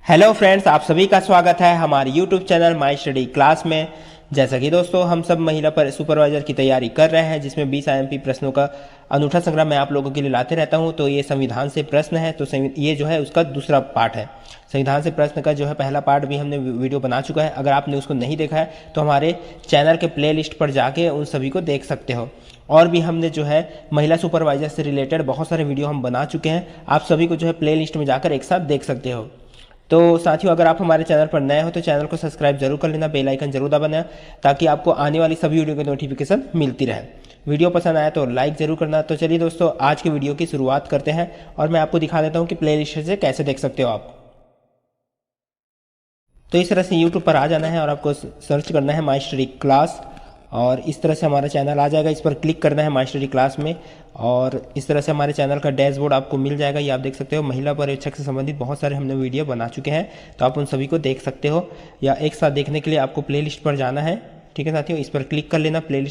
Hello friends, आप सभी का स्वागत है हमारे YouTube channel my study class में। जैसा कि दोस्तों हम सब महिला पर सुपरवाइजर की तैयारी कर रहे हैं, जिसमें 20 IMP प्रश्नों का अनूठा संग्रह मैं आप लोगों के लिए लाते रहता हूं। तो ये संविधान से प्रश्न है, तो ये जो है उसका दूसरा पार्ट है। संविधान से प्रश्न का जो है पहला पार्ट भी हमने वीडियो बना चुका है। अगर आपने उसको नहीं देखा है तो हमारे चैनल के प्ले लिस्ट पर जाके उन सभी को देख सकते हो। और भी हमने जो है महिला सुपरवाइजर से रिलेटेड बहुत सारे वीडियो हम बना चुके हैं, आप सभी को जो है प्ले लिस्ट में जाकर एक साथ देख सकते हो। तो साथियों, अगर आप हमारे चैनल पर नए हो तो चैनल को सब्सक्राइब जरूर कर लेना, बेल आइकन जरूर दबाना, ताकि आपको आने वाली सभी वीडियो की नोटिफिकेशन मिलती रहे। वीडियो पसंद आया तो लाइक जरूर करना। तो चलिए दोस्तों, आज के वीडियो की शुरुआत करते हैं और मैं आपको दिखा देता हूं कि प्ले लिस्ट से कैसे देख सकते हो आप। तो इस तरह से यूट्यूब पर आ जाना है और आपको सर्च करना है माई स्टडी क्लास, और इस तरह से हमारा चैनल आ जाएगा। इस पर क्लिक करना है माई स्टडी क्लास में, और इस तरह से हमारे चैनल का डैशबोर्ड आपको मिल जाएगा। ये आप देख सकते हो, महिला पर्यवेक्षक से संबंधित बहुत सारे हमने वीडियो बना चुके हैं, तो आप उन सभी को देख सकते हो। या एक साथ देखने के लिए आपको प्ले लिस्ट पर जाना है। ठीक है साथियों, इस पर क्लिक कर लेना। प्ले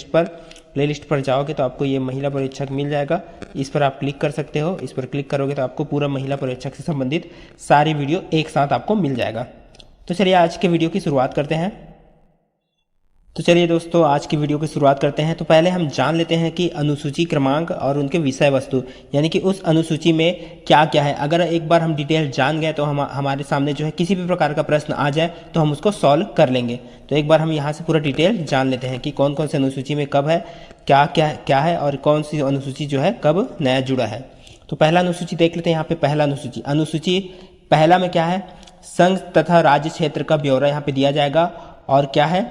लिस्ट पर जाओगे तो आपको ये महिला पर्यवेक्षक मिल जाएगा। इस पर आप क्लिक कर सकते हो। इस पर क्लिक करोगे तो आपको पूरा महिला पर्यवेक्षक से संबंधित सारी वीडियो एक साथ आपको मिल जाएगा। तो चलिए आज के वीडियो की शुरुआत करते हैं। तो चलिए दोस्तों, आज की वीडियो की शुरुआत करते हैं। तो पहले हम जान लेते हैं कि अनुसूची क्रमांक और उनके विषय वस्तु, यानी कि उस अनुसूची में क्या क्या है। अगर एक बार हम डिटेल जान गए तो हमारे सामने जो है किसी भी प्रकार का प्रश्न आ जाए तो हम उसको सॉल्व कर लेंगे। तो एक बार हम यहाँ से पूरा डिटेल जान लेते हैं कि कौन कौन सी अनुसूची में कब है, क्या क्या क्या है, और कौन सी अनुसूची जो है कब नया जुड़ा है। तो पहला अनुसूची देख लेते हैं। यहाँ पे पहला अनुसूची पहला में क्या है, संघ तथा राज्य क्षेत्र का ब्यौरा यहाँ पे दिया जाएगा। और क्या है,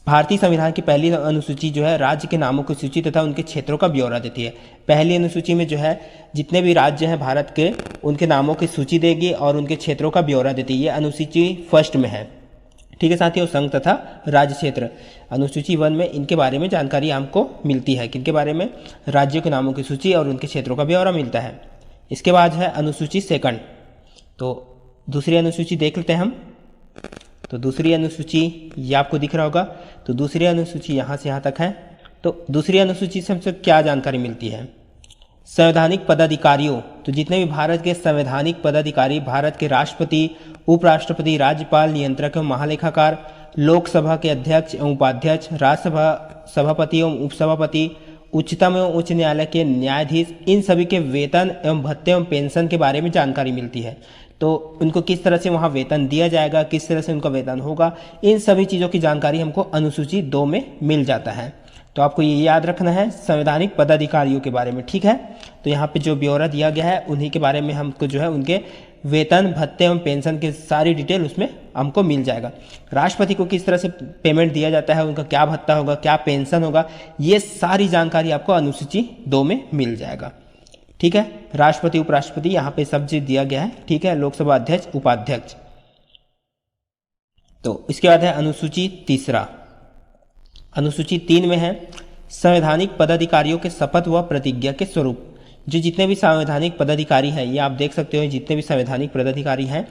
भारतीय संविधान की पहली अनुसूची जो है राज्य के नामों की सूची तथा उनके क्षेत्रों का ब्यौरा देती है। पहली अनुसूची में जो है जितने भी राज्य हैं भारत के, उनके नामों की सूची देगी और उनके क्षेत्रों का ब्यौरा देती है। ये अनुसूची फर्स्ट में है। ठीक है साथियों, संघ तथा राज्य क्षेत्र अनुसूची 1 में इनके बारे में जानकारी हमको मिलती है। किनके बारे में? राज्यों के नामों की सूची और उनके क्षेत्रों का ब्यौरा मिलता है। इसके बाद है अनुसूची सेकंड। तो दूसरी अनुसूची देख लेते हैं हम। तो दूसरी अनुसूची ये आपको दिख रहा होगा। तो दूसरी अनुसूची यहाँ से यहाँ तक है। तो दूसरी अनुसूची से हमसे क्या जानकारी मिलती है? संवैधानिक पदाधिकारियों, तो जितने भी भारत के संवैधानिक पदाधिकारी, भारत के राष्ट्रपति, उपराष्ट्रपति, राज्यपाल, नियंत्रक एवं महालेखाकार, लोकसभा के अध्यक्ष एवं उपाध्यक्ष, राज्यसभा सभापति एवं उपसभापति, उच्चतम एवं उच्च न्यायालय के न्यायाधीश, इन सभी के वेतन एवं भत्ते एवं पेंशन के बारे में जानकारी मिलती है। तो उनको किस तरह से वहाँ वेतन दिया जाएगा, किस तरह से उनका वेतन होगा, इन सभी चीज़ों की जानकारी हमको अनुसूची 2 में मिल जाता है। तो आपको ये याद रखना है संवैधानिक पदाधिकारियों के बारे में। ठीक है, तो यहाँ पे जो ब्यौरा दिया गया है उन्हीं के बारे में हमको जो है उनके वेतन, भत्ते एवं पेंशन की सारी डिटेल उसमें हमको मिल जाएगा। राष्ट्रपति को किस तरह से पेमेंट दिया जाता है, उनका क्या भत्ता होगा, क्या पेंशन होगा, ये सारी जानकारी आपको अनुसूची 2 में मिल जाएगा। ठीक है, राष्ट्रपति, उपराष्ट्रपति, यहाँ पे सब चीज दिया गया है। ठीक है, लोकसभा अध्यक्ष, उपाध्यक्ष। तो इसके बाद है अनुसूची तीसरा। अनुसूची 3 में है संवैधानिक पदाधिकारियों के शपथ व प्रतिज्ञा के स्वरूप। जो जितने भी संवैधानिक पदाधिकारी हैं, ये आप देख सकते हो, जितने भी संवैधानिक पदाधिकारी हैं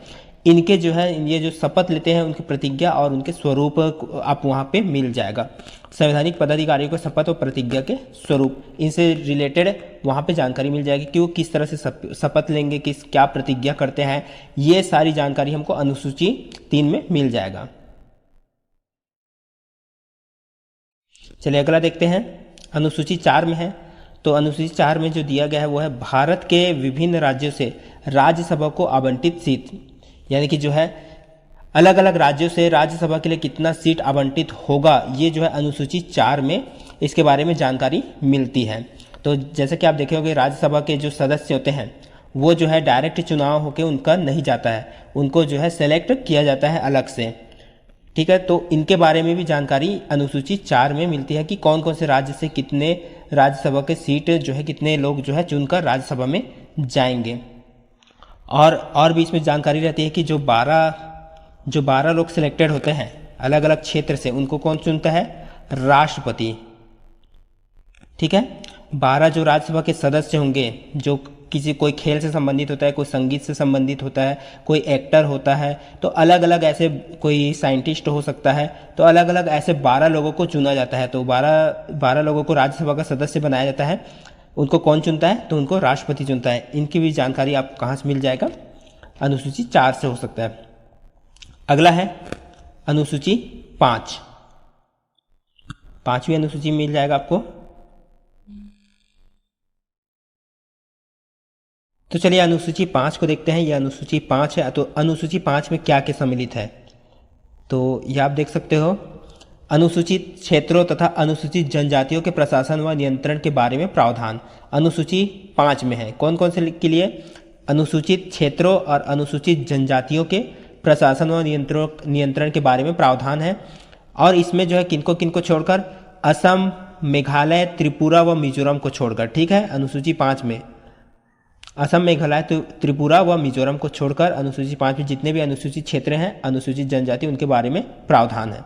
इनके जो है ये जो शपथ लेते हैं उनकी प्रतिज्ञा और उनके स्वरूप आप वहाँ पे मिल जाएगा। संवैधानिक पदाधिकारियों को शपथ और प्रतिज्ञा के स्वरूप, इनसे रिलेटेड वहाँ पे जानकारी मिल जाएगी कि वो किस तरह से शपथ लेंगे, क्या प्रतिज्ञा करते हैं, ये सारी जानकारी हमको अनुसूची 3 में मिल जाएगा। चलिए अगला देखते हैं। अनुसूची 4 में है। तो अनुसूची 4 में जो दिया गया है वो है भारत के विभिन्न राज्यों से राज्यसभा को आवंटित सीट, यानी कि जो है अलग अलग राज्यों से राज्यसभा के लिए कितना सीट आवंटित होगा, ये जो है अनुसूची 4 में इसके बारे में जानकारी मिलती है। तो जैसे कि आप देखे होंगे, राज्यसभा के जो सदस्य होते हैं वो जो है डायरेक्ट चुनाव होकर उनका नहीं जाता है, उनको जो है सेलेक्ट किया जाता है अलग से। ठीक है, तो इनके बारे में भी जानकारी अनुसूची 4 में मिलती है कि कौन कौन से राज्य से कितने राज्यसभा के सीट जो है, कितने लोग जो है चुनकर राज्यसभा में जाएंगे। और भी इसमें जानकारी रहती है कि जो 12 लोग सिलेक्टेड होते हैं अलग अलग क्षेत्र से, उनको कौन चुनता है? राष्ट्रपति। ठीक है, 12 जो राज्यसभा के सदस्य होंगे, जो कोई खेल से संबंधित होता है, कोई संगीत से संबंधित होता है, कोई एक्टर होता है, तो अलग अलग ऐसे, कोई साइंटिस्ट हो सकता है, तो अलग अलग ऐसे 12 लोगों को चुना जाता है। तो 12 लोगों को राज्यसभा का सदस्य बनाया जाता है। उनको कौन चुनता है? तो उनको राष्ट्रपति चुनता है। इनकी भी जानकारी आपको कहाँ से मिल जाएगा? अनुसूची 4 से हो सकता है। अगला है अनुसूची 5, 5वीं अनुसूची मिल जाएगा आपको। तो चलिए अनुसूची 5 को देखते हैं। यह अनुसूची 5 है। तो अनुसूची 5 में क्या क्या सम्मिलित है, तो ये आप देख सकते हो। अनुसूचित क्षेत्रों तथा अनुसूचित जनजातियों के प्रशासन व नियंत्रण के बारे में प्रावधान अनुसूची 5 में है। कौन कौन से के लिए? अनुसूचित क्षेत्रों और अनुसूचित जनजातियों के प्रशासन व नियंत्रण के बारे में प्रावधान है। और इसमें जो है किनको किनको छोड़कर, असम, मेघालय, त्रिपुरा व मिजोरम को छोड़कर, ठीक है। अनुसूची 5 में असम, मेघालय, त्रिपुरा व मिजोरम को छोड़कर अनुसूची 5 में जितने भी अनुसूचित क्षेत्र हैं, अनुसूचित जनजाति, उनके बारे में प्रावधान है।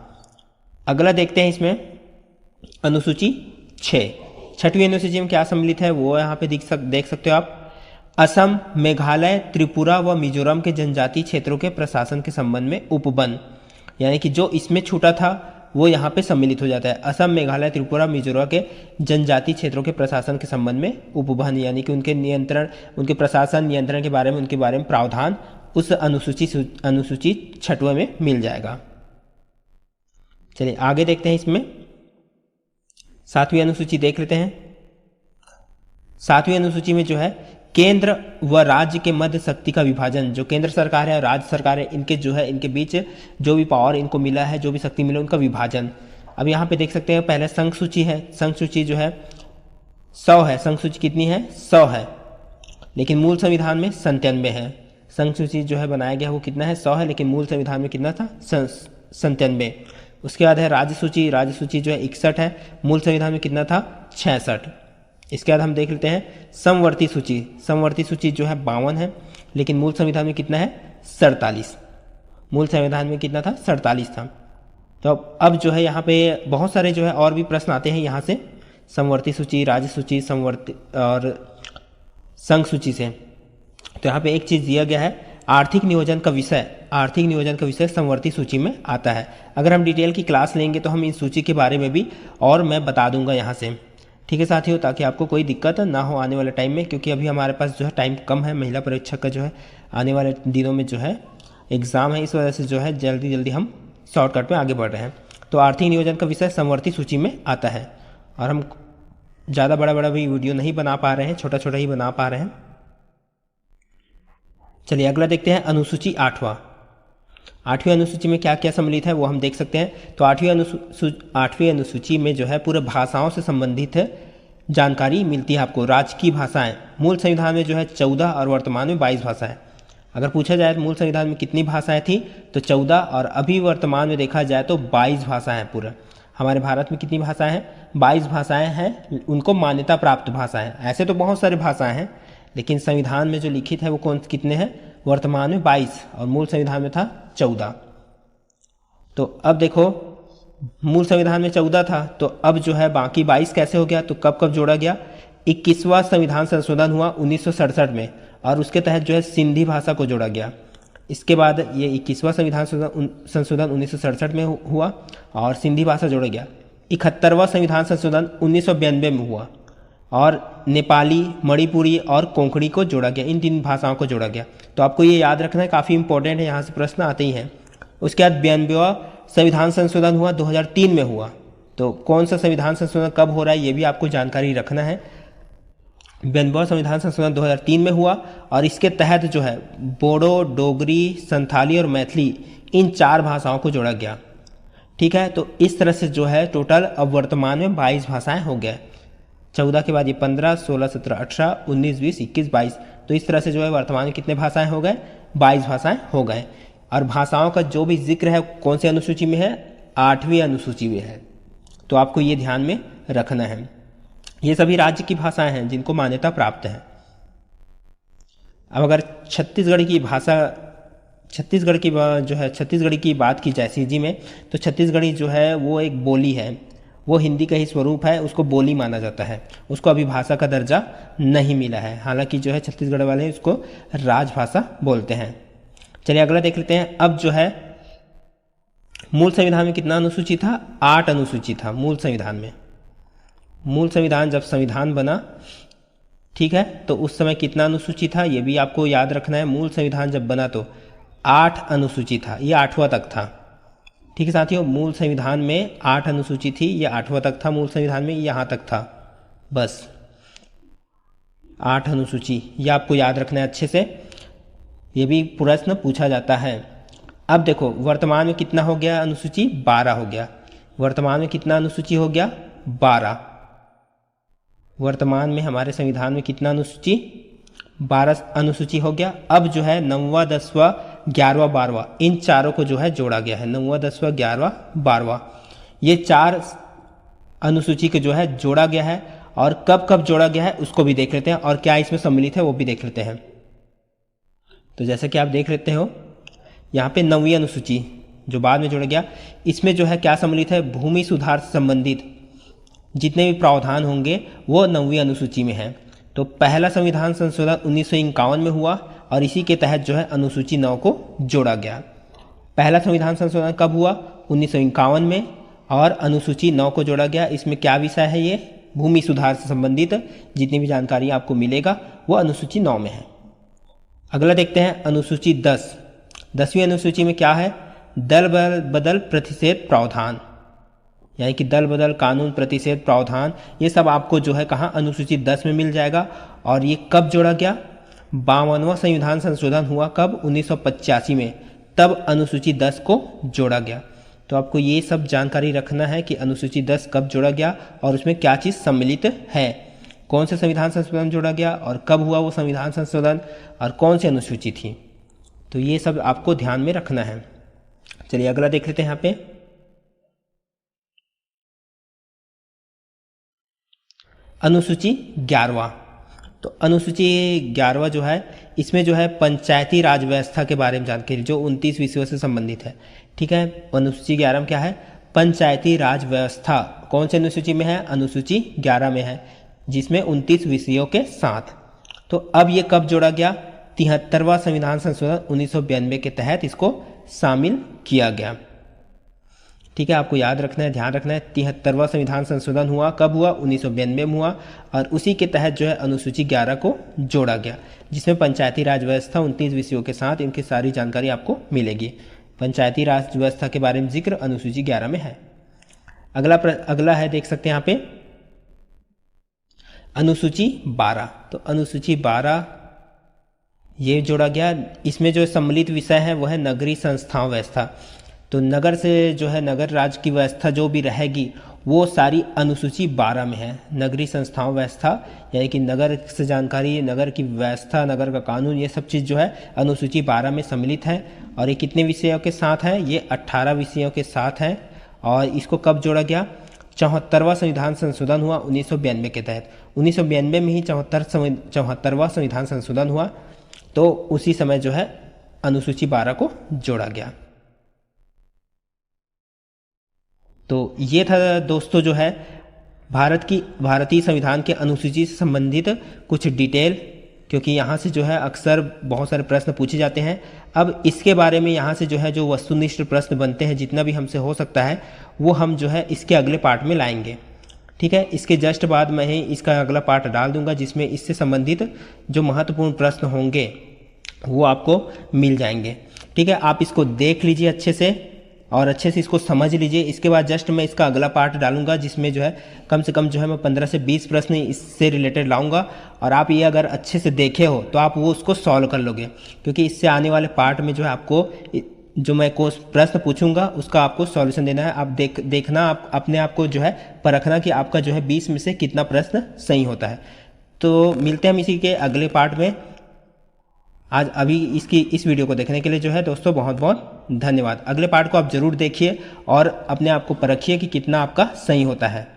अगला देखते हैं इसमें अनुसूची 6, 6वीं अनुसूची में क्या सम्मिलित है वो यहाँ पे देख सकते हो आप। असम, मेघालय, त्रिपुरा व मिजोरम के जनजातीय क्षेत्रों के प्रशासन के संबंध में उपवन, यानी कि जो इसमें छूटा था वो यहाँ पे सम्मिलित हो जाता है। असम, मेघालय, त्रिपुरा, मिजोरम के जनजातीय क्षेत्रों के प्रशासन के संबंध में उपवन, यानी कि उनके नियंत्रण, उनके प्रशासन नियंत्रण के बारे में, उनके बारे में प्रावधान उस अनुसूची 6 में मिल जाएगा। चलिए आगे देखते हैं। इसमें 7वीं अनुसूची देख लेते हैं। 7वीं अनुसूची में जो है केंद्र व राज्य के मध्य शक्ति का विभाजन, जो केंद्र सरकार है और राज्य सरकार है, इनके जो है इनके बीच जो भी पावर इनको मिला है, जो भी शक्ति मिला, उनका विभाजन। अब यहाँ पे देख सकते हैं पहले संघ सूची है। संघ सूची जो है 100 है। संघ सूची कितनी है? 100 है, लेकिन मूल संविधान में 97 है। संघ सूची जो है बनाया गया वो कितना है? 100 है, लेकिन मूल संविधान में कितना था? 97। उसके बाद है राज्य सूची। राज्य सूची जो है 61 है, मूल संविधान में कितना था? 66। इसके बाद हम देख लेते हैं समवर्ती सूची। समवर्ती सूची जो है 52 है, लेकिन मूल संविधान में कितना है? 47। मूल संविधान में कितना था? 47 था। तो अब जो है यहाँ पे बहुत सारे जो है और भी प्रश्न आते हैं यहाँ से, समवर्ती सूची, राज्य सूची, समवर्ती और संघ सूची से। तो यहाँ पे एक चीज़ दिया गया है, आर्थिक नियोजन का विषय, आर्थिक नियोजन का विषय समवर्ती सूची में आता है। अगर हम डिटेल की क्लास लेंगे तो हम इस सूची के बारे में भी और मैं बता दूंगा यहाँ से, ठीक है साथियों, ताकि आपको कोई दिक्कत ना हो आने वाले टाइम में, क्योंकि अभी हमारे पास जो है टाइम कम है। महिला परीक्षक का जो है आने वाले दिनों में जो है एग्ज़ाम है, इस वजह से जो है जल्दी जल्दी हम शॉर्टकट में आगे बढ़ रहे हैं। तो आर्थिक नियोजन का विषय समवर्ती सूची में आता है, और हम ज़्यादा बड़ा भी वीडियो नहीं बना पा रहे हैं, छोटा छोटा ही बना पा रहे हैं। चलिए अगला देखते हैं अनुसूची 8वां। 8वीं अनुसूची में क्या क्या सम्मिलित है वो हम देख सकते हैं। तो 8वीं अनुसूची में जो है पूरे भाषाओं से संबंधित जानकारी मिलती है आपको। राजकीय भाषाएं, मूल संविधान में जो है 14 और वर्तमान में 22 भाषाएं। अगर पूछा जाए तो मूल संविधान में कितनी भाषाएं थी, तो 14, और अभी वर्तमान में देखा जाए तो 22 भाषाएं हैं। पूरा हमारे भारत में कितनी भाषाएं हैं? 22 भाषाएं हैं, उनको मान्यता प्राप्त भाषाएं। ऐसे तो बहुत सारे भाषाएं हैं, लेकिन संविधान में जो लिखित है वो कितने हैं? वर्तमान में 22, और मूल संविधान में था 14। तो अब देखो, मूल संविधान में 14 था, तो अब जो है बाकी 22 कैसे हो गया? तो कब कब जोड़ा गया? 21वां संविधान संशोधन हुआ 1967 में, और उसके तहत जो है सिंधी भाषा को जोड़ा गया। इसके बाद ये 21वां संविधान संशोधन 1967 में हुआ और सिंधी भाषा जोड़ा गया। 71वां संविधान संशोधन 1992 में हुआ, और नेपाली, मणिपुरी और कोंकणी को जोड़ा गया। इन 3 भाषाओं को जोड़ा गया। तो आपको ये याद रखना है, काफ़ी इंपॉर्टेंट है, यहाँ से प्रश्न आते ही हैं। उसके बाद 92वां संविधान संशोधन हुआ 2003 में हुआ। तो कौन सा संविधान संशोधन कब हो रहा है ये भी आपको जानकारी रखना है। 92वां संविधान संशोधन 2003 में हुआ, और इसके तहत जो है बोडो, डोगरी, संथाली और मैथिली, इन 4 भाषाओं को जोड़ा गया। ठीक है, तो इस तरह से जो है टोटल अब वर्तमान में 22 भाषाएं हो गए। 14 के बाद ये 15, 16, 17, 18, 19, 20, 21, 22। तो इस तरह से जो है वर्तमान में कितने भाषाएं हो गए? 22 भाषाएं हो गए। और भाषाओं का जो भी जिक्र है कौन सी अनुसूची में है? 8वीं अनुसूची में है। तो आपको ये ध्यान में रखना है। ये सभी राज्य की भाषाएं हैं जिनको मान्यता प्राप्त है। अब अगर छत्तीसगढ़ की भाषा, छत्तीसगढ़ी की बात की जाए सीजी में, तो छत्तीसगढ़ी जो है वो एक बोली है, वो हिंदी का ही स्वरूप है, उसको बोली माना जाता है। उसको अभी भाषा का दर्जा नहीं मिला है, हालांकि जो है छत्तीसगढ़ वाले उसको राजभाषा बोलते हैं। चलिए अगला देख लेते हैं। अब जो है मूल संविधान में कितना अनुसूची था? 8 अनुसूची था मूल संविधान में। मूल संविधान जब संविधान बना, ठीक है, तो उस समय कितना अनुसूची था ये भी आपको याद रखना है। मूल संविधान जब बना तो 8 अनुसूची था, ये 8वां तक था। ठीक है साथियों, मूल संविधान में 8 अनुसूची थी, ये 8वां तक था मूल संविधान में, यहाँ तक था बस 8 अनुसूची। ये आपको याद रखना है अच्छे से, ये भी प्रश्न पूछा जाता है। अब देखो वर्तमान में कितना हो गया अनुसूची, 12 हो गया। वर्तमान में कितना अनुसूची हो गया, 12। वर्तमान में हमारे संविधान में कितना अनुसूची, 12 अनुसूची हो गया। अब जो है 9वां 10वां 11वां 12वां इन चारों को जो है जोड़ा गया है। 9वां 10वां 11वां 12वां ये 4 अनुसूची को जो है जोड़ा गया है। और कब कब जोड़ा गया है उसको भी देख लेते हैं, और क्या इसमें सम्मिलित है वो भी देख लेते हैं। तो जैसे कि आप देख लेते हो यहाँ पे 9वीं अनुसूची जो बाद में जोड़ा गया, इसमें जो है क्या सम्मिलित है, भूमि सुधार से संबंधित जितने भी प्रावधान होंगे वो 9वीं अनुसूची में है। तो पहला संविधान संशोधन 1951 में हुआ और इसी के तहत जो है अनुसूची 9 को जोड़ा गया। पहला संविधान संशोधन कब हुआ, 1951 में, और अनुसूची 9 को जोड़ा गया। इसमें क्या विषय है, ये भूमि सुधार से संबंधित जितनी भी जानकारी आपको मिलेगा वो अनुसूची 9 में है। अगला देखते हैं अनुसूची 10। 10वीं अनुसूची में क्या है, दल बदल प्रतिषेध प्रावधान, यानी कि दल बदल कानून प्रतिषेध प्रावधान, ये सब आपको जो है कहाँ अनुसूची 10 में मिल जाएगा। और ये कब जोड़ा गया, 52वां संविधान संशोधन हुआ कब, 1985 में, तब अनुसूची 10 को जोड़ा गया। तो आपको ये सब जानकारी रखना है कि अनुसूची 10 कब जोड़ा गया और उसमें क्या चीज़ सम्मिलित है, कौन से संविधान संशोधन जोड़ा गया और कब हुआ वो संविधान संशोधन और कौन सी अनुसूची थी। तो ये सब आपको ध्यान में रखना है। चलिए अगला देख लेते हैं यहाँ पे अनुसूची 11वां। तो अनुसूची 11वां जो है, इसमें जो है पंचायती राज व्यवस्था के बारे में जानकारी जो 29 विषयों से संबंधित है। ठीक है, अनुसूची 11 में क्या है, पंचायती राज व्यवस्था। कौन से अनुसूची में है, अनुसूची 11 में है, जिसमें 29 विषयों के साथ। तो अब ये कब जोड़ा गया, 73वां संविधान संशोधन 1992 के तहत इसको शामिल किया गया। ठीक है, आपको याद रखना है, ध्यान रखना है, 73वां संविधान संशोधन हुआ कब हुआ, 1992 में हुआ, और उसी के तहत जो है अनुसूची 11 को जोड़ा गया, जिसमें पंचायती राज व्यवस्था 29 विषयों के साथ इनकी सारी जानकारी आपको मिलेगी। पंचायती राज व्यवस्था के बारे में जिक्र अनुसूची 11 में है। अगला है, देख सकते हैं यहाँ पे अनुसूची 12। तो अनुसूची 12 ये जोड़ा गया। इसमें जो सम्मिलित विषय है वो है नगरीय संस्थाओं व्यवस्था। तो नगर से जो है नगर राज्य की व्यवस्था जो भी रहेगी वो सारी अनुसूची 12 में है। नगरीय संस्थाओं व्यवस्था यानी कि नगर से जानकारी, नगर की व्यवस्था, नगर का कानून, ये सब चीज़ जो है अनुसूची 12 में सम्मिलित है। और ये कितने विषयों के साथ है, ये 18 विषयों के साथ है। और इसको कब जोड़ा गया, 74वां संविधान संशोधन हुआ 1992 के तहत। 1992 में ही 74वां संविधान संशोधन हुआ, तो उसी समय जो है अनुसूची 12 को जोड़ा गया। तो ये था दोस्तों जो है भारतीय संविधान के अनुसूची से संबंधित कुछ डिटेल, क्योंकि यहाँ से जो है अक्सर बहुत सारे प्रश्न पूछे जाते हैं। अब इसके बारे में यहाँ से जो है जो वस्तुनिष्ठ प्रश्न बनते हैं, जितना भी हमसे हो सकता है वो हम जो है इसके अगले पार्ट में लाएंगे। ठीक है, इसके जस्ट बाद मैं ही इसका अगला पार्ट डाल दूंगा, जिसमें इससे संबंधित जो महत्वपूर्ण प्रश्न होंगे वो आपको मिल जाएंगे। ठीक है, आप इसको देख लीजिए अच्छे से और अच्छे से इसको समझ लीजिए। इसके बाद जस्ट मैं इसका अगला पार्ट डालूंगा, जिसमें जो है कम से कम जो है मैं 15 से 20 प्रश्न इससे रिलेटेड लाऊंगा। और आप ये अगर अच्छे से देखे हो तो आप वो उसको सॉल्व कर लोगे, क्योंकि इससे आने वाले पार्ट में जो है आपको जो मैं को प्रश्न पूछूंगा उसका आपको सॉल्यूशन देना है। आप देखना, आप अपने आप को जो है परखना कि आपका जो है 20 में से कितना प्रश्न सही होता है। तो मिलते हैं हम इसी के अगले पार्ट में। आज अभी इस वीडियो को देखने के लिए जो है दोस्तों बहुत बहुत धन्यवाद। अगले पार्ट को आप जरूर देखिए और अपने आप को परखिए कि कितना आपका सही होता है।